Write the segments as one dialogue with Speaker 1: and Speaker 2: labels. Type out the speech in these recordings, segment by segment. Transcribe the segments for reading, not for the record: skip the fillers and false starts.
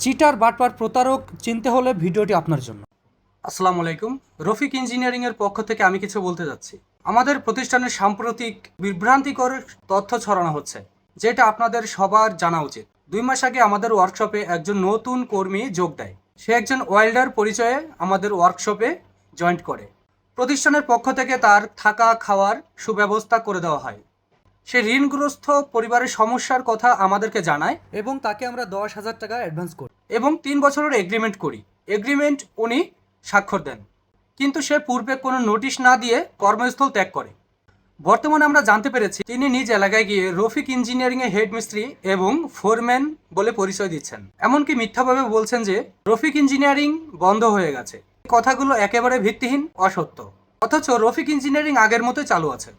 Speaker 1: Cheater বাটপার প্রতারক চিনতে হলে ভিডিওটি আপনার জন্য।
Speaker 2: আসসালামু আলাইকুম। রফিক ইঞ্জিনিয়ারিংয়ের পক্ষ থেকে আমি কিছু বলতে যাচ্ছি। আমাদের প্রতিষ্ঠানের সাম্প্রতিক বিভ্রান্তিকর তথ্য ছড়ানো হচ্ছে, যেটা আপনাদের সবার জানা উচিত। 2 মাস আগে আমাদের ওয়ার্কশপে একজন নতুন কর্মী যোগ দেয়। সে একজন ওয়েল্ডার পরিচয়ে আমাদের ওয়ার্কশপে জয়েন্ট করে। প্রতিষ্ঠানের পক্ষ থেকে তার থাকা খাওয়ার সুব্যবস্থা করে দেওয়া হয়। সে ঋণগ্রস্ত পরিবারের সমস্যার কথা আমাদেরকে জানায়
Speaker 1: এবং তাকে আমরা 10,000 টাকা অ্যাডভান্স করি।
Speaker 2: এবং 3 বছরের এগ্রিমেন্ট করি। এগ্রিমেন্ট উনি স্বাক্ষর দেন, কিন্তু সে পূর্বে কোনো নোটিশ না দিয়ে কর্মস্থল ত্যাগ করে। বর্তমানে আমরা জানতে পেরেছি তিনি নিজ এলাকায় গিয়ে রফিক ইঞ্জিনিয়ারিংয়ে হেড মিস্ত্রি এবং ফোরম্যান বলে পরিচয় দিচ্ছেন। এমনকি মিথ্যাভাবে বলছেন যে রফিক ইঞ্জিনিয়ারিং বন্ধ হয়ে গেছে। এই কথাগুলো একেবারে ভিত্তিহীন, অসত্য। অথচ রফিক ইঞ্জিনিয়ারিং আগের মতোই চালু আছে।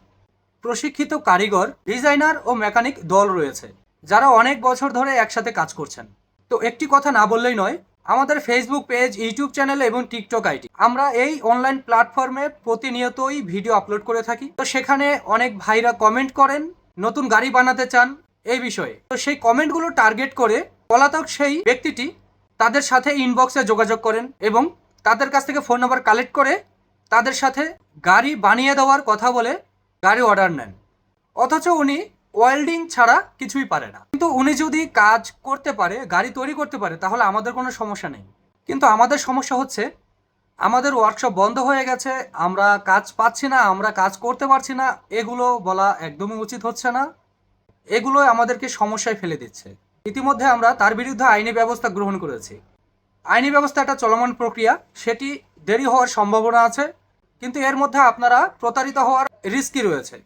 Speaker 2: প্রশিক্ষিত কারিগর, ডিজাইনার ও মেকানিক দল রয়েছে, যারা অনেক বছর ধরে একসাথে কাজ করছেন। তো একটি কথা না বললেই নয়, আমাদের ফেসবুক পেজ, ইউটিউব চ্যানেল এবং টিকটক আইডি, আমরা এই অনলাইন প্ল্যাটফর্মে প্রতিনিয়তই ভিডিও আপলোড করে থাকি। তো সেখানে অনেক ভাইরা কমেন্ট করেন নতুন গাড়ি বানাতে চান এই বিষয়ে। তো সেই কমেন্টগুলো টার্গেট করে পলাতক সেই ব্যক্তিটি তাদের সাথে ইনবক্সে যোগাযোগ করেন এবং তাদের কাছ থেকে ফোন নাম্বার কালেক্ট করে তাদের সাথে গাড়ি বানিয়ে দেওয়ার কথা বলে গাড়ি অর্ডার নেন। অথচ উনি ওয়েল্ডিং ছাড়া কিছুই পারে না। কিন্তু উনি যদি কাজ করতে পারে, গাড়ি তৈরি করতে পারে, তাহলে আমাদের কোনো সমস্যা নেই। কিন্তু আমাদের সমস্যা হচ্ছে আমাদের ওয়ার্কশপ বন্ধ হয়ে গেছে, আমরা কাজ পাচ্ছি না, আমরা কাজ করতে পারছি না। এগুলো বলা একদমই উচিত হচ্ছে না। এগুলো আমাদেরকে সমস্যায় ফেলে দিচ্ছে। ইতিমধ্যে আমরা তার বিরুদ্ধে আইনি ব্যবস্থা গ্রহণ করেছি। আইনি ব্যবস্থা একটা চলমান প্রক্রিয়া, সেটি দেরি হওয়ার সম্ভাবনা আছে, কিন্তু এর মধ্যে আপনারা প্রতারিত হওয়ার রিস্কই রয়েছে।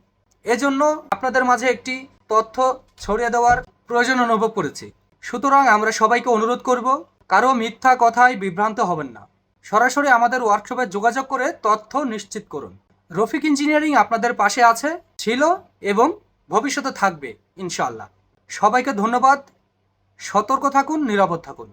Speaker 2: এজন্য আপনাদের মাঝে একটি তথ্য ছড়িয়ে দেওয়ার প্রয়োজন অনুভব করেছি। সুতরাং আমরা সবাইকে অনুরোধ করব, কারো মিথ্যা কথায় বিভ্রান্ত হবেন না। সরাসরি আমাদের ওয়ার্কশপে যোগাযোগ করে তথ্য নিশ্চিত করুন। রফিক ইঞ্জিনিয়ারিং আপনাদের পাশে আছে, ছিল এবং ভবিষ্যতে থাকবে ইনশাআল্লাহ। সবাইকে ধন্যবাদ। সতর্ক থাকুন, নিরাপদ থাকুন।